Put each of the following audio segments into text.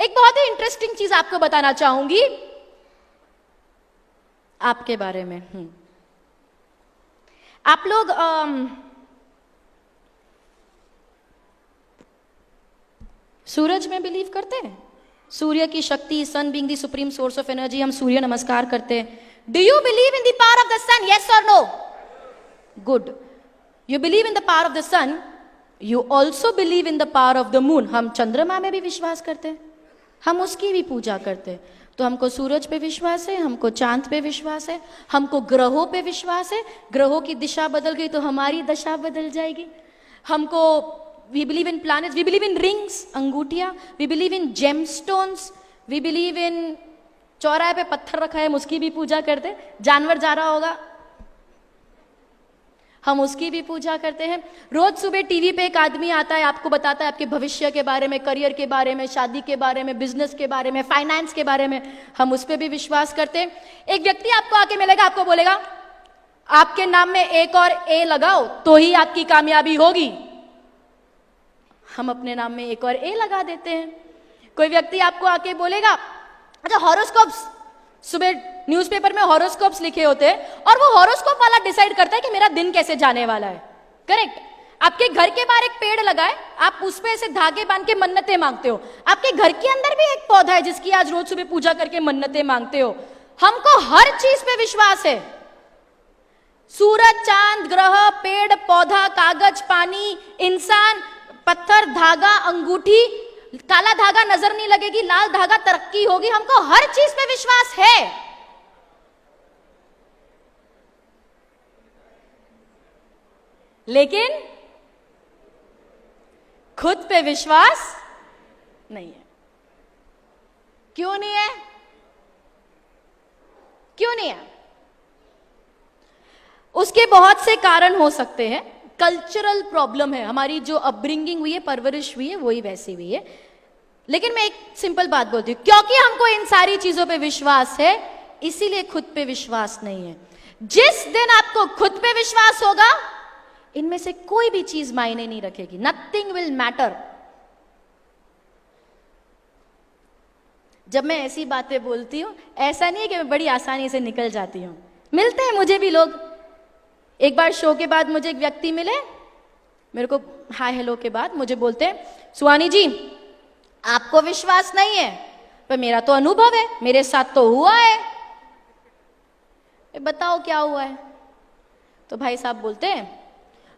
एक बहुत ही इंटरेस्टिंग चीज आपको बताना चाहूंगी आपके बारे में। आप लोग सूरज में बिलीव करते हैं? सूर्य की शक्ति, sun being the supreme source of energy, हम सूर्य नमस्कार करते हैं। Do you believe in the power of the sun? Yes और no? Good. You believe in the power of the sun, you also believe in the power of the moon. हम चंद्रमा में भी विश्वास करते हैं, हम उसकी भी पूजा करते हैं। तो हमको सूरज पे विश्वास है, हमको चांद पे विश्वास है, हमको ग्रहों पे विश्वास है। ग्रहों की दिशा बदल गई तो हमारी दशा बदल जाएगी। हमको we believe in planets, we believe in rings, अंगूठियां, we believe in gemstones, we believe in चौराहे पे पत्थर रखा है, हम उसकी भी पूजा करते। जानवर जा रहा होगा, हम उसकी भी पूजा करते हैं। रोज सुबह टीवी पे एक आदमी आता है, आपको बताता है आपके भविष्य के बारे में, करियर के बारे में, शादी के बारे में, बिजनेस के बारे में, फाइनेंस के बारे में, हम उस पर भी विश्वास करते हैं। एक व्यक्ति आपको आके मिलेगा, आपको बोलेगा आपके नाम में एक और ए लगाओ तो ही आपकी कामयाबी होगी। हम अपने नाम में एक और ए लगा देते हैं। कोई व्यक्ति आपको आके बोलेगा, अच्छा हॉरोस्कोप्स, सुबह न्यूज़पेपर में हॉरोस्कोप्स लिखे होते हैं और वो हॉरोस्कोप वाला डिसाइड करता है कि मेरा दिन कैसे जाने वाला है। करेक्ट। आपके घर के बाहर एक पेड़ लगा है, आप उस पे ऐसे धागे बांध के मन्नतें मांगते हो। आपके घर के अंदर भी एक पौधा है जिसकी आज रोज सुबह पूजा करके मन्नतें मांगते हो। हमको हर चीज पे विश्वास है। सूरज, चांद, ग्रह, पेड़, पौधा, कागज, पानी, इंसान, पत्थर, धागा, अंगूठी। काला धागा नजर नहीं लगेगी, लाल धागा तरक्की होगी। हमको हर चीज पे विश्वास है। लेकिन खुद पे विश्वास नहीं है। क्यों नहीं है? क्यों नहीं है? उसके बहुत से कारण हो सकते हैं। कल्चरल प्रॉब्लम है, हमारी जो अपब्रिंगिंग हुई है, परवरिश हुई है, वही वैसी हुई है। लेकिन मैं एक सिंपल बात बोलती हूं, क्योंकि हमको इन सारी चीजों पे विश्वास है, इसीलिए खुद पे विश्वास नहीं है। जिस दिन आपको खुद पे विश्वास होगा, इनमें से कोई भी चीज मायने नहीं रखेगी। Nothing will matter. जब मैं ऐसी बातें बोलती हूं, ऐसा नहीं है कि मैं बड़ी आसानी से निकल जाती हूं। मिलते हैं मुझे भी लोग। एक बार शो के बाद मुझे एक व्यक्ति मिले, मेरे को हाय हेलो के बाद मुझे बोलते हैं, सुहानी जी आपको विश्वास नहीं है, पर मेरा तो अनुभव है, मेरे साथ तो हुआ है। बताओ क्या हुआ है? तो भाई साहब बोलते हैं,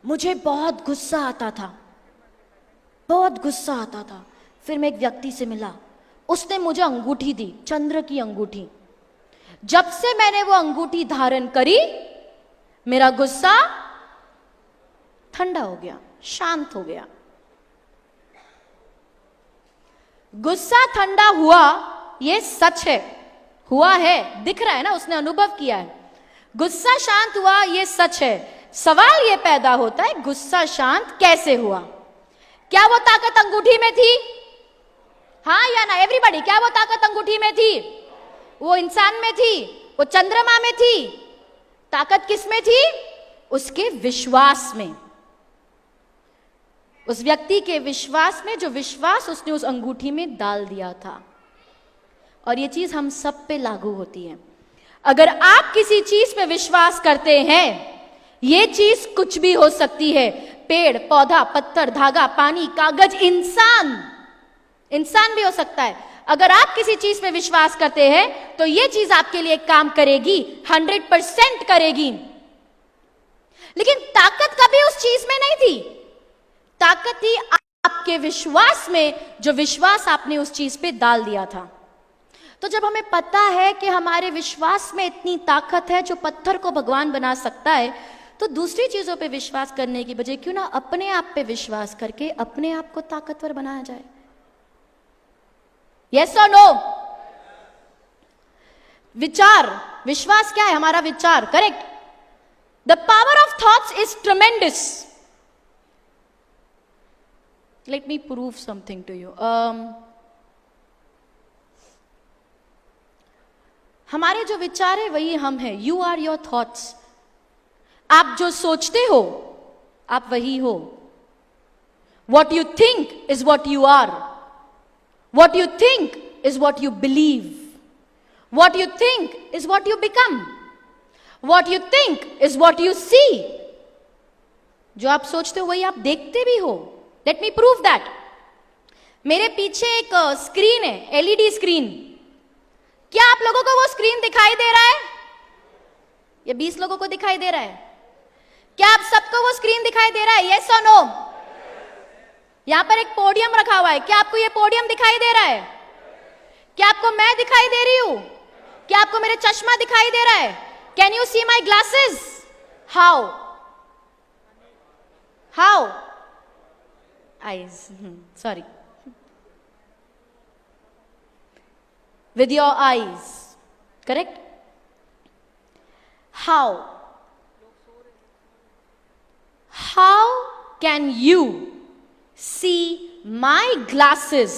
मुझे बहुत गुस्सा आता था, बहुत गुस्सा आता था। फिर मैं एक व्यक्ति से मिला, उसने मुझे अंगूठी दी, चंद्र की अंगूठी। जब से मैंने वो अंगूठी धारण करी, मेरा गुस्सा ठंडा हो गया, शांत हो गया। गुस्सा ठंडा हुआ, ये सच है, हुआ है, दिख रहा है ना, उसने अनुभव किया है। गुस्सा शांत हुआ, ये सच है। सवाल ये पैदा होता है, गुस्सा शांत कैसे हुआ? क्या वो ताकत अंगूठी में थी? हाँ या ना एवरीबॉडी, क्या वो ताकत अंगूठी में थी? वो इंसान में थी? वो चंद्रमा में थी? ताकत किस में थी? उसके विश्वास में, उस व्यक्ति के विश्वास में, जो विश्वास उसने उस अंगूठी में डाल दिया था। और ये चीज हम सब पे लागू होती है। अगर आप किसी चीज पे विश्वास करते हैं, ये चीज कुछ भी हो सकती है। पेड़, पौधा, पत्थर, धागा, पानी, कागज, इंसान, इंसान भी हो सकता है। अगर आप किसी चीज पे विश्वास करते हैं तो ये चीज आपके लिए काम करेगी, 100% करेगी। लेकिन ताकत कभी उस चीज में नहीं थी। ताकत थी आपके विश्वास में, जो विश्वास आपने उस चीज पे डाल दिया था। तो जब हमें पता है कि हमारे विश्वास में इतनी ताकत है जो पत्थर को भगवान बना सकता है, तो दूसरी चीजों पे विश्वास करने की बजाय क्यों ना अपने आप पे विश्वास करके अपने आप को ताकतवर बनाया जाए। यस और नो? विचार, विश्वास क्या है? हमारा विचार। Correct. The power of thoughts is tremendous. Let me prove something to you. हमारे जो विचार है वही हम हैं। You are your thoughts. आप जो सोचते हो आप वही हो। What you think is what you are. What you think is what you believe. What you think is what you become. What you think is what you see. जो आप सोचते हो वही आप देखते भी हो. Let me prove that. मेरे पीछे एक स्क्रीन है, एलईडी स्क्रीन. क्या आप लोगों को वो स्क्रीन दिखाई दे रहा है? ये 20 लोगों को दिखाई दे रहा है. क्या आप सबको वो स्क्रीन दिखाई दे रहा है? यस और नो? यहां पर एक पोडियम रखा हुआ है. क्या आपको ये पोडियम दिखाई दे रहा है? क्या आपको मैं दिखाई दे रही हूं? क्या आपको मेरे चश्मा दिखाई दे रहा है? Can you see my glasses? How? How? Eyes. Sorry. With your eyes. Correct? How? How can you see my glasses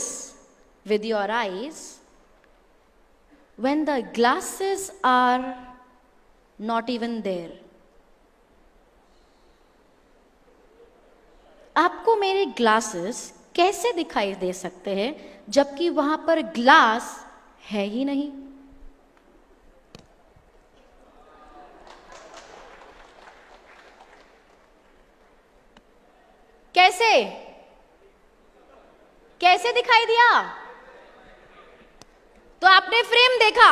with your eyes when the glasses are not even there? आपको मेरे ग्लासेस कैसे दिखाई दे सकते हैं जबकि वहां पर glass है ही नहीं? कैसे? कैसे दिखाई दिया? तो आपने फ्रेम देखा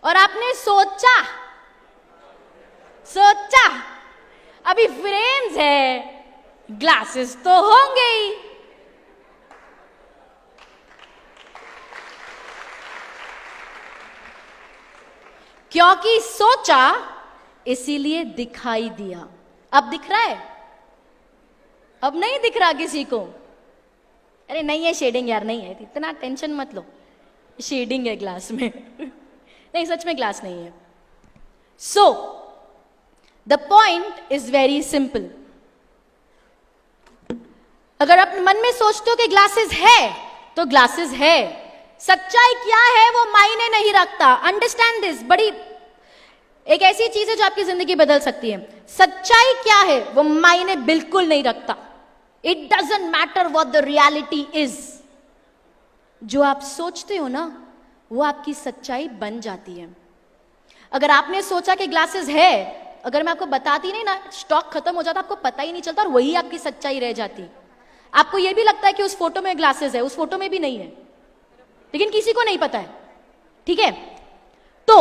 और आपने सोचा. अभी फ्रेम्स है, ग्लासेस तो होंगे ही. क्योंकि सोचा इसीलिए दिखाई दिया. अब दिख रहा है? अब नहीं दिख रहा किसी को. अरे नहीं है शेडिंग यार, नहीं है, इतना टेंशन मत लो. शेडिंग है ग्लास में. नहीं, सच में ग्लास नहीं है. So the point is very simple. अगर आप मन में सोचते हो कि ग्लासेस है तो ग्लासेस है. सच्चाई क्या है वो मायने नहीं रखता. Understand this. बड़ी एक ऐसी चीज है जो आपकी जिंदगी बदल सकती है. सच्चाई क्या है वो मायने बिल्कुल नहीं रखता. It doesn't matter what the reality is. जो आप सोचते हो ना वो आपकी सच्चाई बन जाती है. अगर आपने सोचा कि ग्लासेस है, अगर मैं आपको बताती नहीं ना, स्टॉक खत्म हो जाता, आपको पता ही नहीं चलता और वही आपकी सच्चाई रह जाती. आपको यह भी लगता है कि उस फोटो में ग्लासेस है, उस फोटो में भी नहीं है, लेकिन किसी को नहीं पता है. ठीक है? तो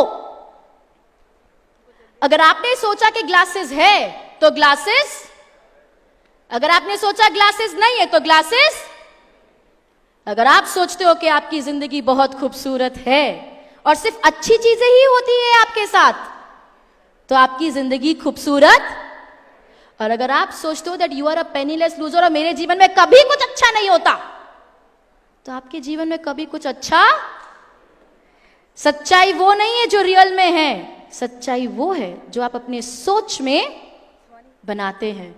अगर आपने सोचा कि ग्लासेस है तो ग्लासेस, अगर आपने सोचा ग्लासेस नहीं है तो ग्लासेस. अगर आप सोचते हो कि आपकी जिंदगी बहुत खूबसूरत है और सिर्फ अच्छी चीजें ही होती है आपके साथ, तो आपकी जिंदगी खूबसूरत. और अगर आप सोचते हो that you are a penniless loser और मेरे जीवन में कभी कुछ अच्छा नहीं होता, तो आपके जीवन में कभी कुछ अच्छा. सच्चाई वो नहीं है जो रियल में है. सच्चाई वो है जो आप अपने सोच में बनाते हैं.